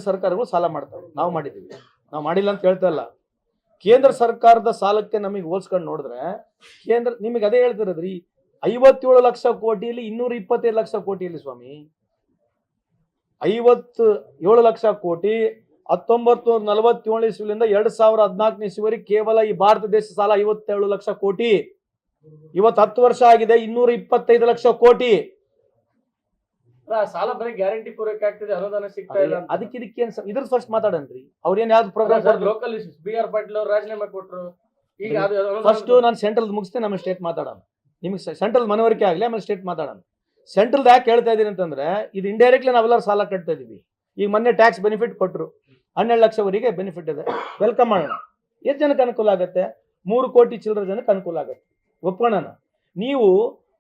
ಸರ್ಕಾರಗಳು ಸಾಲ ಮಾಡ್ತವೆ. ನಾವು ಮಾಡಿದ್ದೀವಿ, ನಾವು ಮಾಡಿಲ್ಲ ಅಂತ ಹೇಳ್ತಾ ಇಲ್ಲ. ಕೇಂದ್ರ ಸರ್ಕಾರದ ಸಾಲಕ್ಕೆ ನಮಗೆ ಹೋಲ್ಸ್ಕೊಂಡು ನೋಡಿದ್ರೆ ಕೇಂದ್ರ ನಿಮಗೆ ಅದೇ ಹೇಳ್ತಿರೋದ್ರಿ, 57 ಲಕ್ಷ ಕೋಟಿಯಲ್ಲಿ 225 ಲಕ್ಷ ಕೋಟಿಯಲ್ಲಿ ಸ್ವಾಮಿ 57 ಲಕ್ಷ ಕೋಟಿ 1947 ಇಸ್ವಿಯಿಂದ 2014 ಇಸ್ವಿವರೆಗೆ ಕೇವಲ ಈ ಭಾರತ ದೇಶ ಸಾಲ 57 ಲಕ್ಷ ಕೋಟಿ. ಇವತ್ತು 10 ವರ್ಷ ಆಗಿದೆ, 225 ಲಕ್ಷ ಕೋಟಿ ಸಾಲ ಬರೀ ಗ್ಯಾರಂಟಿ ಪೂರೈಕೆ ಆಗ್ತಿದೆ, ಅನುದಾನ ಸಿಗ್ತಾ ಇಲ್ಲ. ಅದಕ್ಕೆ ಇದ್ರ ಫಸ್ಟ್ ಮಾತಾಡನ್ರಿ. ಅವ್ರೇನ್ ಯಾವ್ದು ಪ್ರೋಗ್ರಾಮ್ ಲೋಕಲ್ ಬಿ.ಆರ್. ಪಾಟೀಲ್ ಅವರು ರಾಜೀನಾಮೆ ಕೊಟ್ರು. ಈಗ ಫಸ್ಟ್ ನಾನು ಸೆಂಟ್ರಲ್ ಮುಗಿಸ್ತೇನೆ, ಆಮೇಲೆ ಸ್ಟೇಟ್ ಮಾತಾಡೋಣ. ನಿಮ್ಗೆ ಸೆಂಟ್ರಲ್ ಮನವರಿಕೆ ಆಗಲಿ, ಆಮೇಲೆ ಸ್ಟೇಟ್ ಮಾತಾಡೋಣ. ಸೆಂಟ್ರಲ್ ಯಾಕೆ ಹೇಳ್ತಾ ಇದೀನಿ ಅಂತಂದ್ರೆ, ಇದು ಇಂಡೈರೆಕ್ಟ್ಲಿ ನಾವೆಲ್ಲರೂ ಸಾಲ ಕಟ್ತಾ ಇದೀವಿ. ಈಗ ಮೊನ್ನೆ ಟ್ಯಾಕ್ಸ್ ಬೆನಿಫಿಟ್ ಕೊಟ್ಟರು, 12 ಲಕ್ಷವರೆಗೆ ಬೆನಿಫಿಟ್ ಇದೆ, ವೆಲ್ಕಮ್ ಮಾಡೋಣ. ಎಷ್ಟು ಜನಕ್ಕೆ ಅನುಕೂಲ ಆಗುತ್ತೆ? 3 ಕೋಟಿ ಚಿಲ್ಲರೆ ಜನಕ್ಕೆ ಅನುಕೂಲ ಆಗುತ್ತೆ, ಒಪ್ಕೊಳ್ಳೋಣ. ನೀವು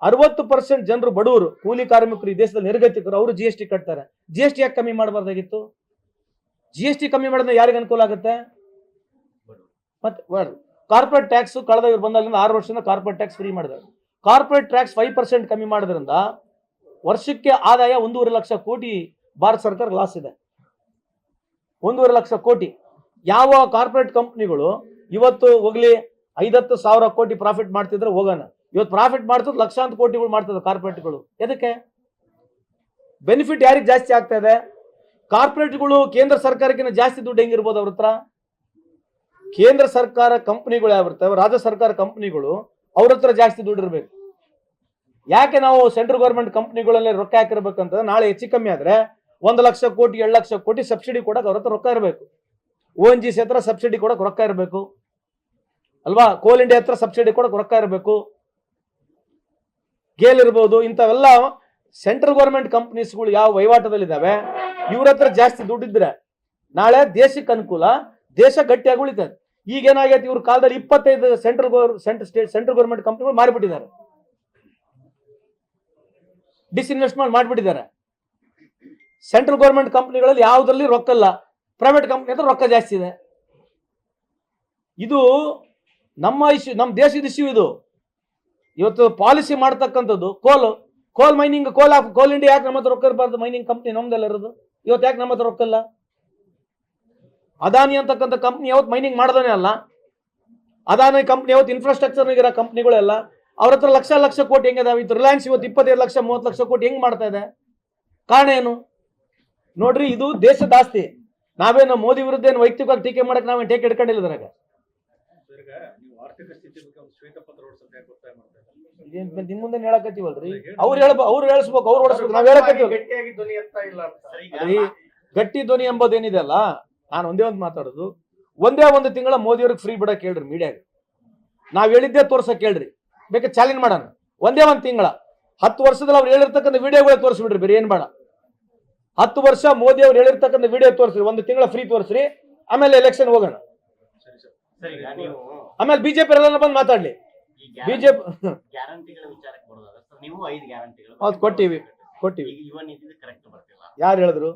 60% ಜನರು ಬಡವರು, ಕೂಲಿ ಕಾರ್ಮಿಕರು, ಈ ದೇಶದಲ್ಲಿ ನಿರ್ಗತಿಕರು, ಅವರು GST ಕಟ್ತಾರೆ. GST ಯಾಕೆ ಕಮ್ಮಿ ಮಾಡಬಾರ್ದಾಗಿತ್ತು? GST ಕಮ್ಮಿ ಮಾಡಿದ್ರೆ ಯಾರಿಗೆ ಅನುಕೂಲ ಆಗುತ್ತೆ? ಮತ್ತೆ ಕಾರ್ಪೊರೇಟ್ ಟ್ಯಾಕ್ಸ್ ಕಳೆದ ಇವ್ರು ಬಂದಾಗಲಿಂದ 6 ವರ್ಷದಿಂದ ಕಾರ್ಪೊರೇಟ್ ಟ್ಯಾಕ್ಸ್ ಫ್ರೀ ಮಾಡಿದ್ದಾರೆ. ಕಾರ್ಪೊರೇಟ್ ಟ್ಯಾಕ್ಸ್ 5% ಕಮ್ಮಿ ಮಾಡೋದ್ರಿಂದ ವರ್ಷಕ್ಕೆ ಆದಾಯ 1.5 ಲಕ್ಷ ಕೋಟಿ ಭಾರತ ಸರ್ಕಾರ ಲಾಸ್ ಇದೆ. 1.5 ಲಕ್ಷ ಕೋಟಿ. ಯಾವ ಕಾರ್ಪೊರೇಟ್ ಕಂಪ್ನಿಗಳು ಇವತ್ತು ಹೋಗ್ಲಿ 5-10 ಸಾವಿರ ಕೋಟಿ ಪ್ರಾಫಿಟ್ ಮಾಡ್ತಿದ್ರೆ ಹೋಗೋಣ, ಇವತ್ತು ಪ್ರಾಫಿಟ್ ಮಾಡ್ತದೆ ಲಕ್ಷಾಂತರ ಕೋಟಿಗಳು ಮಾಡ್ತದೆ ಕಾರ್ಪೊರೇಟ್ಗಳು. ಎದಕ್ಕೆ? ಬೆನಿಫಿಟ್ ಯಾರಿಗೆ ಜಾಸ್ತಿ ಆಗ್ತಾ ಇದೆ? ಕಾರ್ಪೊರೇಟ್ಗಳು ಕೇಂದ್ರ ಸರ್ಕಾರಕ್ಕಿಂತ ಜಾಸ್ತಿ ದುಡ್ಡು ಹೆಂಗಿರ್ಬೋದು ಅವ್ರ ಹತ್ರ? ಕೇಂದ್ರ ಸರ್ಕಾರ ಕಂಪ್ನಿಗಳು ಯಾವಿರ್ತವೆ, ರಾಜ್ಯ ಸರ್ಕಾರ ಕಂಪ್ನಿಗಳು ಅವ್ರ ಹತ್ರ ಜಾಸ್ತಿ ದುಡ್ಡು ಇರಬೇಕು. ಯಾಕೆ ನಾವು ಸೆಂಟ್ರಲ್ ಗೌರ್ಮೆಂಟ್ ಕಂಪ್ನಿಗಳಲ್ಲಿ ರೊಕ್ಕ ಹಾಕಿರ್ಬೇಕಂತ? ನಾಳೆ ಹೆಚ್ಚು ಕಮ್ಮಿ ಆದ್ರೆ 1 ಲಕ್ಷ ಕೋಟಿ 2 ಲಕ್ಷ ಕೋಟಿ ಸಬ್ಸಿಡಿ ಕೊಡಕ್ಕೆ ಅವ್ರ ಹತ್ರ ರೊಕ್ಕ ಇರಬೇಕು. ONGC ಹತ್ರ ಸಬ್ಸಿಡಿ ಕೊಡಕ್ಕೆ ರೊಕ್ಕ ಇರಬೇಕು ಅಲ್ವಾ? ಕೋಲ್ ಇಂಡಿಯಾ ಹತ್ರ ಸಬ್ಸಿಡಿ ಕೊಡಕ್ಕೆ ರೊಕ್ಕ ಇರಬೇಕು, ಗೇಲ್ ಇರ್ಬೋದು. ಇಂಥವೆಲ್ಲ ಸೆಂಟ್ರಲ್ ಗೌರ್ಮೆಂಟ್ ಕಂಪ್ನೀಸ್ಗಳು ಯಾವ ವಹಿವಾಟದಲ್ಲಿದ್ದಾವೆ, ಇವ್ರ ಹತ್ರ ಜಾಸ್ತಿ ದುಡ್ಡಿದ್ರೆ ನಾಳೆ ದೇಶಕ್ಕೆ ಅನುಕೂಲ, ದೇಶ ಗಟ್ಟಿಯಾಗಿ ಉಳಿತದೆ. ಈಗೇನಾಗೈತೆ, ಇವ್ರ ಕಾಲದಲ್ಲಿ 25 ಸೆಂಟ್ರಲ್ ಗೌರ್ಮೆಂಟ್ ಕಂಪ್ನಿಗಳು ಮಾರಿಬಿಟ್ಟಿದ್ದಾರೆ, ಡಿಸ್ಇನ್ವೆಸ್ಟ್ಮೆಂಟ್ ಮಾಡಿಬಿಟ್ಟಿದ್ದಾರೆ. ಸೆಂಟ್ರಲ್ ಗೌರ್ಮೆಂಟ್ ಕಂಪ್ನಿಗಳಲ್ಲಿ ಯಾವುದರಲ್ಲಿ ರೊಕ್ಕ ಇಲ್ಲ, ಪ್ರೈವೇಟ್ ಕಂಪ್ನಿ ಹತ್ರ ರೊಕ್ಕ ಜಾಸ್ತಿ ಇದೆ. ಇದು ನಮ್ಮ ಇಶ್ಯೂ, ನಮ್ಮ ದೇಶದ ಇಶ್ಯೂ ಇದು. ಇವತ್ತು ಪಾಲಿಸಿ ಮಾಡ್ತಕ್ಕಂಥದ್ದು ಕೋಲ್ ಮೈನಿಂಗ್, ಕೋಲ್ ಇಂಡಿಯಾ ಯಾಕೆ ನಮ್ಮ ಹತ್ರ ರೊಕ್ಕ ಇರಬಾರ್ದು? ಮೈನಿಂಗ್ ಕಂಪ್ನಿ ನಮ್ದೆಲ್ಲ ಇರೋದು, ಇವತ್ತು ಯಾಕೆ ನಮ್ಮ ಹತ್ರ ರೊಕ್ಕ ಇಲ್ಲ? ಅದಾನಿ ಅಂತಕ್ಕಂಥ ಕಂಪ್ನಿ ಯಾವತ್ತು ಮೈನಿಂಗ್ ಮಾಡೋದೇ ಅಲ್ಲ. ಅದಾನಿ ಕಂಪ್ನಿ ಯಾವತ್ತು ಇನ್ಫ್ರಾಸ್ಟ್ರಕ್ಚರ್ ಇರೋ ಕಂಪ್ನಿಗಳೆಲ್ಲ, ಅವ್ರ ಹತ್ರ ಲಕ್ಷ ಕೋಟಿ ಹೆಂಗಿದಾವೆ. ಇದು ರಿಲಯನ್ಸ್ ಇವತ್ತು 25 ಲಕ್ಷ 30 ಲಕ್ಷ ಕೋಟಿ ಹೆಂಗ್ ಮಾಡ್ತಾ ಇದೆ? ಕಾರಣ ಏನು ನೋಡ್ರಿ? ಇದು ದೇಶದ ಆಸ್ತಿ. ನಾವೇನು ಮೋದಿ ವಿರುದ್ಧ ಏನು ವೈಯಕ್ತಿಕವಾಗಿ ಟೀಕೆ ಮಾಡಕ್ ನಾವೇನು ಟೇಕ್ ಹಿಡ್ಕೊಂಡಿಲ್ಲ. ಅದ್ರಾಗ ನಿಮ್ ಮುಂದೆ ಹೇಳಕತ್ತೀವಲ್ರಿ, ಅವ್ರು ಹೇಳಿಸ್ಬೇಕು, ಅವ್ರು ಓಡಿಸ್ಬೇಕು, ನಾವ್ ಹೇಳಕತ್ತೀವಿ. ಗಟ್ಟಿ ಧ್ವನಿ ಎಂಬುದೇನಿದೆ ಅಲ್ಲ, ನಾನು ಒಂದೇ ಒಂದು ಮಾತಾಡೋದು, ಒಂದೇ ಒಂದು ತಿಂಗಳ ಮೋದಿಯವ್ರಿಗೆ ಫ್ರೀ ಬಿಡಕ್ ಹೇಳ್ರಿ ಮೀಡಿಯಾಗೆ. ನಾವ್ ಹೇಳಿದ್ದೇ ತೋರ್ಸಕ್ ಹೇಳ್ರಿ, ಬೇಕಾದ್ರೆ ಚಾಲೆಂಜ್ ಮಾಡೋಣ. ಒಂದೇ ಒಂದು ತಿಂಗಳ 10 ವರ್ಷದಲ್ಲಿ ಅವ್ರು ಹೇಳಿರ್ತಕ್ಕಂಥ ವಿಡಿಯೋಗಳೇ ತೋರಿಸ್ಬಿಡ್ರಿ, ಬೇರೆ ಏನ್ ಬೇಡ. 10 ವರ್ಷ ಮೋದಿ ಅವ್ರು ಹೇಳಿರ್ತಕ್ಕಂಥ ವಿಡಿಯೋ ತೋರಿಸ್ರಿ, 1 ತಿಂಗಳ ಫ್ರೀ ತೋರಿಸ್ರಿ, ಆಮೇಲೆ ಎಲೆಕ್ಷನ್ ಹೋಗೋಣ. ಆಮೇಲೆ ಬಿಜೆಪಿ ಎಲ್ಲ ಬಂದು ಮಾತಾಡ್ಲಿ. ಬಿಜೆಪಿ ಕೊಟ್ಟಿವಿ. ಯಾರು ಹೇಳಿದ್ರು?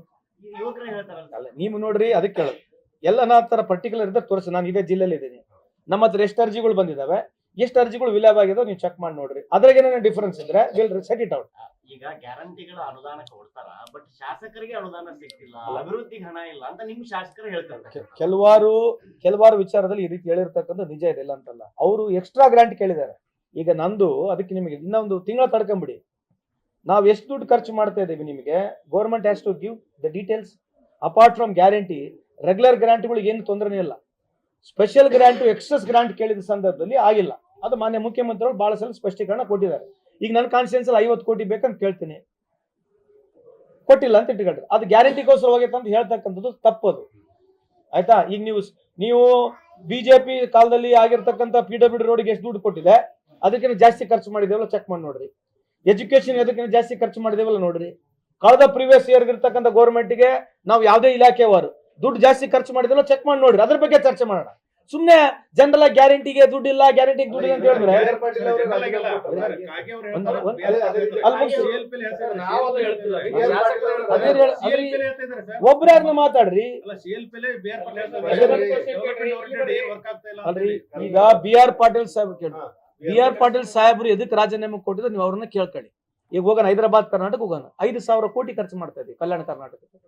ಅಲ್ಲ, ನೀವು ನೋಡ್ರಿ, ಅದಕ್ಕೆ ಹೇಳೋದು. ಎಲ್ಲ ನಾ ತರ ಪರ್ಟಿಕ್ಯುಲರ್ ಇದ್ದ ತೋರಿಸಿ. ನಾನು ಇದೇ ಜಿಲ್ಲೆಯಲ್ಲಿ ಇದ್ದೀನಿ, ನಮ್ಮ ಹತ್ರ ಎಷ್ಟು ಅರ್ಜಿಗಳು ಬಂದಿದ್ದಾವೆ, ಎಷ್ಟು ಅರ್ಜಿಗಳು ವಿಲೇವ್ ಆಗಿದಾವೆ ನೀವು ಚೆಕ್ ಮಾಡಿ ನೋಡ್ರಿ. ಅದ್ರಾಗ ಏನೇನು ಡಿಫರೆನ್ಸ್ ಇದ್ರೆ ವಿಲ್ ಸೆಟ್ ಇಟ್ ಔಟ್. ಈಗ ಗ್ಯಾರಂಟಿಗಳ ಅನುದಾನ ಕೊಡ್ತಾರ, ಬಟ್ ಶಾಸಕರಿಗೆ ಅನುದಾನ ಸಿಗ್ತಿಲ್ಲ, ಅಭಿವೃದ್ಧಿಗೆ ಹಣ ಇಲ್ಲ ಅಂತ ನಿಮ್ ಶಾಸಕರು ಹೇಳ್ತಾರೆ. ಕೆಲವಾರು ವಿಚಾರದಲ್ಲಿ ಈ ರೀತಿ ಹೇಳಿರ್ತಕ್ಕಂಥ ನಿಜ ಇದೆ, ಇಲ್ಲ ಅಂತಲ್ಲ. ಅವರು ಎಕ್ಸ್ಟ್ರಾ ಗ್ರಾಂಟ್ ಕೇಳಿದ್ದಾರೆ. ಈಗ ನಂದು ಅದಕ್ಕೆ ನಿಮಗೆ ಇನ್ನೊಂದು ತಿಂಗಳ ತಡ್ಕೊಂಬಿಡಿ, ನಾವು ಎಷ್ಟು ದುಡ್ಡು ಖರ್ಚು ಮಾಡ್ತಾ ಇದ್ದೀವಿ ನಿಮಗೆ. Government has to give the details. Apart from guarantee, regular ಗ್ರಾಂಟ್ಗಳಿಗೆ ಏನು ತೊಂದರೆನೇ ಇಲ್ಲ. ಸ್ಪೆಷಲ್ ಗ್ರಾಂಟು, ಎಕ್ಸಸ್ ಗ್ರಾಂಟ್ ಕೇಳಿದ ಸಂದರ್ಭದಲ್ಲಿ ಆಗಿಲ್ಲ. ಅದು ಮಾನ್ಯ ಮುಖ್ಯಮಂತ್ರಿಗಳು ಬಹಳ ಸಲ ಸ್ಪಷ್ಟೀಕರಣ ಕೊಟ್ಟಿದ್ದಾರೆ. ಈಗ ನನ್ನ ಕಾನ್ಸ್ಟಿಟ್ಯೂನ್ಸಿ 50 ಕೋಟಿ ಬೇಕಂತ ಕೇಳ್ತೀನಿ, ಕೊಟ್ಟಿಲ್ಲ ಅಂತ ಇಟ್ಕೊಂಡ್ರೆ ಅದು ಗ್ಯಾರಂಟಿಗೋಸ್ಕರ ಹೋಗೈತೆ ಅಂತ ಹೇಳ್ತಕ್ಕಂಥದ್ದು ತಪ್ಪದು, ಆಯ್ತಾ? ಈಗ ನೀವು ಬಿಜೆಪಿ ಕಾಲದಲ್ಲಿ ಆಗಿರ್ತಕ್ಕಂಥ PWD ರೋಡ್ಗೆ ಎಷ್ಟು ದುಡ್ಡು ಕೊಟ್ಟಿದೆ, ಅದಕ್ಕಿಂತ ಜಾಸ್ತಿ ಖರ್ಚು ಮಾಡಿದೇವಲ್ಲ ಚೆಕ್ ಮಾಡಿ ನೋಡ್ರಿ. ಎಜುಕೇಶನ್ ಅದಕ್ಕಿಂತ ಜಾಸ್ತಿ ಖರ್ಚು ಮಾಡಿದೇವಲ್ಲ ನೋಡ್ರಿ. ಕಳೆದ ಪ್ರೀವಿಯಸ್ ಇಯರ್ ಇರ್ತಕ್ಕಂಥ ಗೌರ್ಮೆಂಟ್ಗೆ ನಾವು ಯಾವುದೇ ಇಲಾಖೆಯವರು ದುಡ್ಡು ಜಾಸ್ತಿ ಖರ್ಚು ಮಾಡಿದೇವಲ್ಲ ಚೆಕ್ ಮಾಡಿ ನೋಡ್ರಿ, ಅದ್ರ ಬಗ್ಗೆ ಚರ್ಚೆ ಮಾಡೋಣ. ಸುಮ್ನೆ ಜನರಲ್ ಗ್ಯಾರಂಟಿಗೆ ದುಡ್ಡಿಲ್ಲ, ಗ್ಯಾರಂಟಿಗೆ ದುಡ್ಡಿಲ್ಲ ಅಂತ ಹೇಳಿದ್ರೆ ಒಬ್ರಾಗ್ನ ಮಾತಾಡ್ರಿ. ಅಲ್ರಿ, ಈಗ BR ಪಾಟೀಲ್ ಸಾಹೇಬ್ ಕೇಳಿ, BR ಪಾಟೀಲ್ ಸಾಹೇಬ್ರು ಎದಕ್ಕೆ ರಾಜೀನಾಮೆ ಕೊಟ್ಟಿದ್ರೆ ನೀವು ಅವ್ರನ್ನ ಕೇಳ್ಕೊಳ್ಳಿ. ಈಗ ಹೋಗೋಣ, ಹೈದರಾಬಾದ್ ಕರ್ನಾಟಕ ಹೋಗೋಣ, 5,000 ಕೋಟಿ ಖರ್ಚು ಮಾಡ್ತಾ ಇದ್ದೀವಿ ಕಲ್ಯಾಣ ಕರ್ನಾಟಕಕ್ಕೆ.